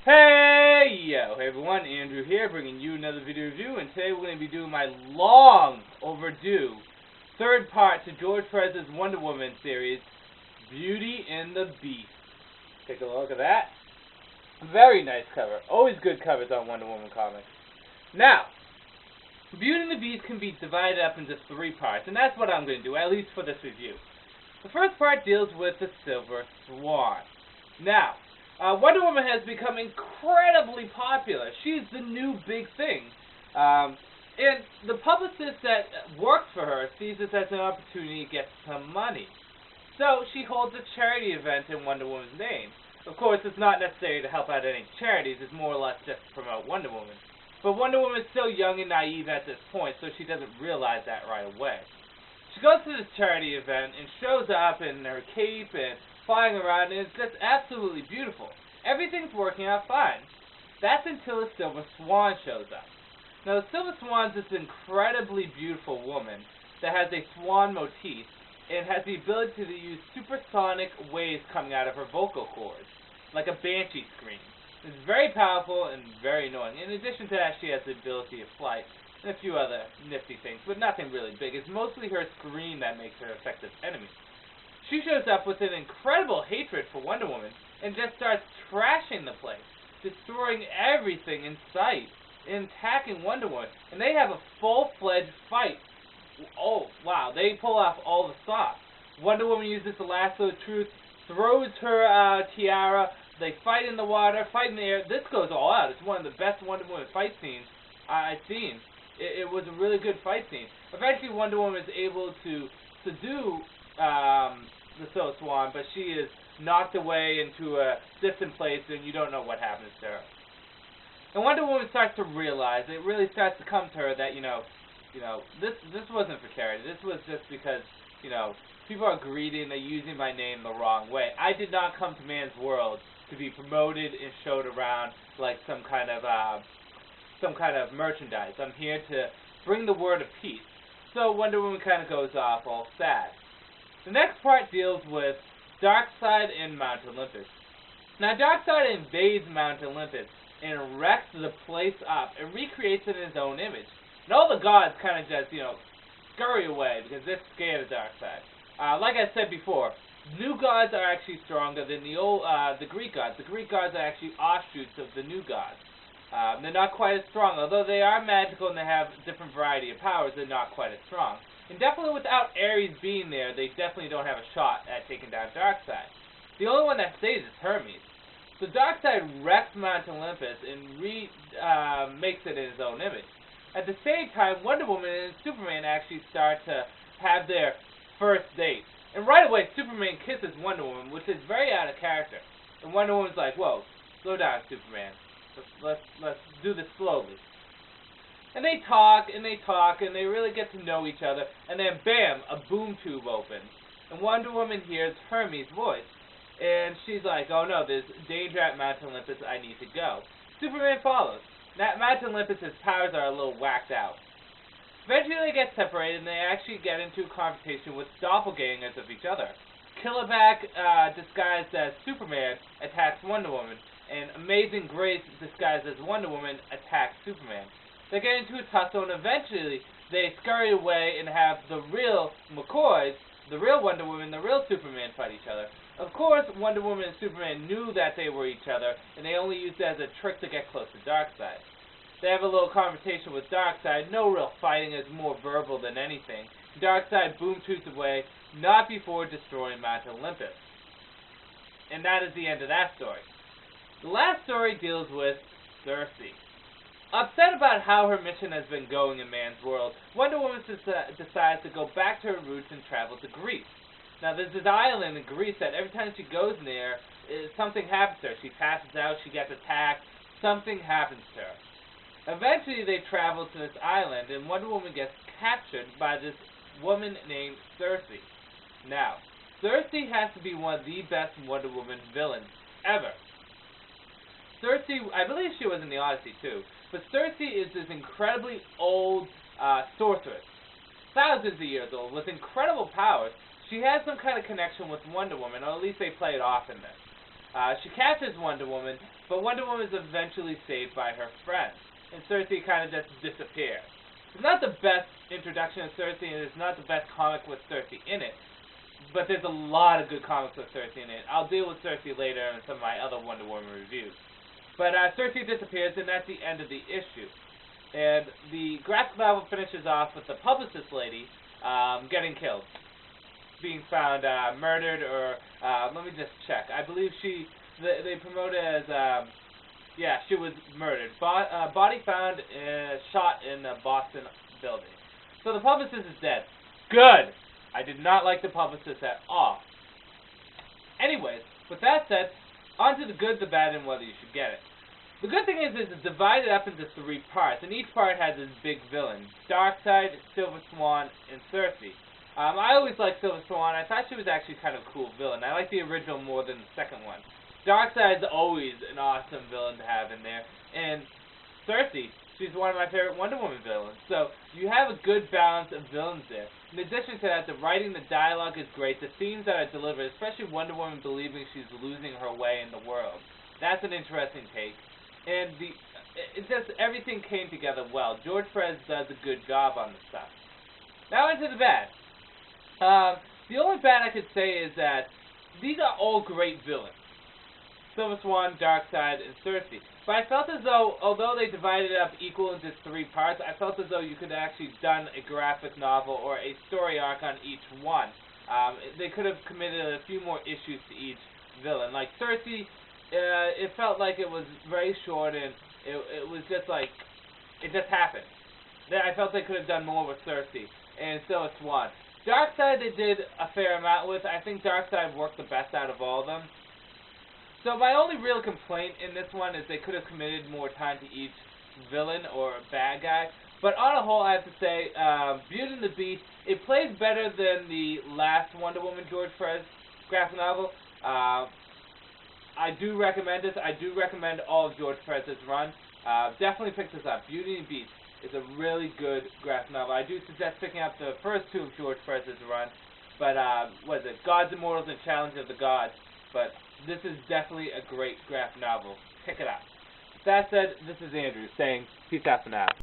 Hey everyone, Andrew here, bringing you another video review, and today we're going to be doing my long overdue third part to George Perez's Wonder Woman series, Beauty and the Beast. Take a look at that. Very nice cover. Always good covers on Wonder Woman comics. Now, Beauty and the Beast can be divided up into three parts, and that's what I'm going to do, at least for this review. The first part deals with the Silver Swan. Now, Wonder Woman has become incredibly popular. She's the new big thing. And the publicist that works for her sees this as an opportunity to get some money. So she holds a charity event in Wonder Woman's name. Of course, it's not necessary to help out any charities. It's more or less just to promote Wonder Woman. But Wonder Woman is still young and naive at this point, so she doesn't realize that right away. She goes to this charity event and shows up in her cape and flying around, and it's just absolutely beautiful. Everything's working out fine. That's until the Silver Swan shows up. Now, the Silver Swan's this incredibly beautiful woman that has a swan motif and has the ability to use supersonic waves coming out of her vocal cords, like a banshee scream. It's very powerful and very annoying. In addition to that, she has the ability of flight and a few other nifty things, but nothing really big. It's mostly her scream that makes her an effective enemy. She shows up with an incredible hatred for Wonder Woman and just starts trashing the place, destroying everything in sight, and attacking Wonder Woman. And they have a full-fledged fight. Oh, wow, they pull off all the stops. Wonder Woman uses the lasso of truth, throws her tiara, they fight in the water, fight in the air. This goes all out. It's one of the best Wonder Woman fight scenes I've seen. It was a really good fight scene. Eventually, Wonder Woman is able to subdue the Silver Swan, but she is knocked away into a distant place, and you don't know what happens to her. And Wonder Woman starts to realize, it really starts to come to her that, this wasn't for charity. This was just because, people are greedy and they're using my name the wrong way. I did not come to man's world to be promoted and showed around like some kind of merchandise. I'm here to bring the word of peace. So Wonder Woman kind of goes off all sad. The next part deals with Darkseid and Mount Olympus. Now, Darkseid invades Mount Olympus and wrecks the place up and recreates it in his own image. And all the gods kind of just, scurry away because they're scared of Darkseid. Like I said before, new gods are actually stronger than the Greek gods. The Greek gods are actually offshoots of the new gods. They're not quite as strong. Although they are magical and they have a different variety of powers, they're not quite as strong. And definitely without Ares being there, they definitely don't have a shot at taking down Darkseid. The only one that stays is Hermes. So Darkseid wrecks Mount Olympus and makes it in his own image. At the same time, Wonder Woman and Superman actually start to have their first date. And right away, Superman kisses Wonder Woman, which is very out of character. And Wonder Woman's like, whoa, slow down, Superman. Let's do this slowly. And they talk, and they really get to know each other, and then bam, a boom tube opens. And Wonder Woman hears Hermes' voice. And she's like, oh no, there's danger at Mount Olympus, I need to go. Superman follows. Now, Mount Olympus' powers are a little whacked out. Eventually they get separated, and they actually get into a confrontation with doppelgangers of each other. Killerback, disguised as Superman, attacks Wonder Woman, and Amazing Grace, disguised as Wonder Woman, attacks Superman. They get into a tussle, and eventually they scurry away and have the real McCoys, the real Wonder Woman, the real Superman fight each other. Of course, Wonder Woman and Superman knew that they were each other, and they only used it as a trick to get close to Darkseid. They have a little conversation with Darkseid. No real fighting, is more verbal than anything. Darkseid boom tubes away, not before destroying Mount Olympus. And that is the end of that story. The last story deals with Circe. Upset about how her mission has been going in man's world, Wonder Woman decides to go back to her roots and travel to Greece. Now, there's this island in Greece that every time she goes there, something happens to her. She passes out, she gets attacked, something happens to her. Eventually, they travel to this island, and Wonder Woman gets captured by this woman named Circe. Now, Circe has to be one of the best Wonder Woman villains ever. Circe, I believe she was in the Odyssey too, but Circe is this incredibly old sorceress, thousands of years old, with incredible powers. She has some kind of connection with Wonder Woman, or at least they play it off in this. She captures Wonder Woman, but Wonder Woman is eventually saved by her friends, and Cersei kind of just disappears. It's not the best introduction of Cersei, and it's not the best comic with Cersei in it, but there's a lot of good comics with Cersei in it. I'll deal with Cersei later in some of my other Wonder Woman reviews. But Cersei disappears, and that's the end of the issue. And the graphic novel finishes off with the publicist lady getting killed, being found murdered, or let me just check. I believe they promote it as yeah, she was murdered. Body found shot in a Boston building. So the publicist is dead. Good. I did not like the publicist at all. Anyways, with that said, on to the good, the bad, and whether you should get it. The good thing is it's divided up into 3 parts, and each part has its big villain. Darkseid, Silver Swan, and Cersei. I always liked Silver Swan. I thought she was actually kind of a cool villain. I like the original more than the second one. Darkseid's always an awesome villain to have in there. And Cersei, she's one of my favorite Wonder Woman villains. So you have a good balance of villains there. In addition to that, the writing, the dialogue is great. The themes that are delivered, especially Wonder Woman believing she's losing her way in the world. That's an interesting take. And it just, everything came together well. George Perez does a good job on the stuff. Now into the bad. The only bad I could say is that these are all great villains. Silver Swan, Darkseid, and Cersei. But I felt as though, although they divided it up equal into 3 parts, I felt as though you could actually done a graphic novel or a story arc on each one. They could have committed a few more issues to each villain. Like Cersei, it felt like it was very short, and it was just like, it just happened. I felt they could have done more with Cersei, and so it's Swan. Darkseid they did a fair amount with. I think Darkseid worked the best out of all of them. So my only real complaint in this one is they could have committed more time to each villain or bad guy. But on a whole, I have to say, Beauty and the Beast, it plays better than the last Wonder Woman George Perez graphic novel. I do recommend this. I do recommend all of George Perez's run. Definitely pick this up. Beauty and the Beast is a really good graphic novel. I do suggest picking up the first 2 of George Perez's run. But, what is it? Gods, Immortals, and Challenge of the Gods. But this is definitely a great graphic novel. Pick it up. With that said, this is Andrew saying peace out for now.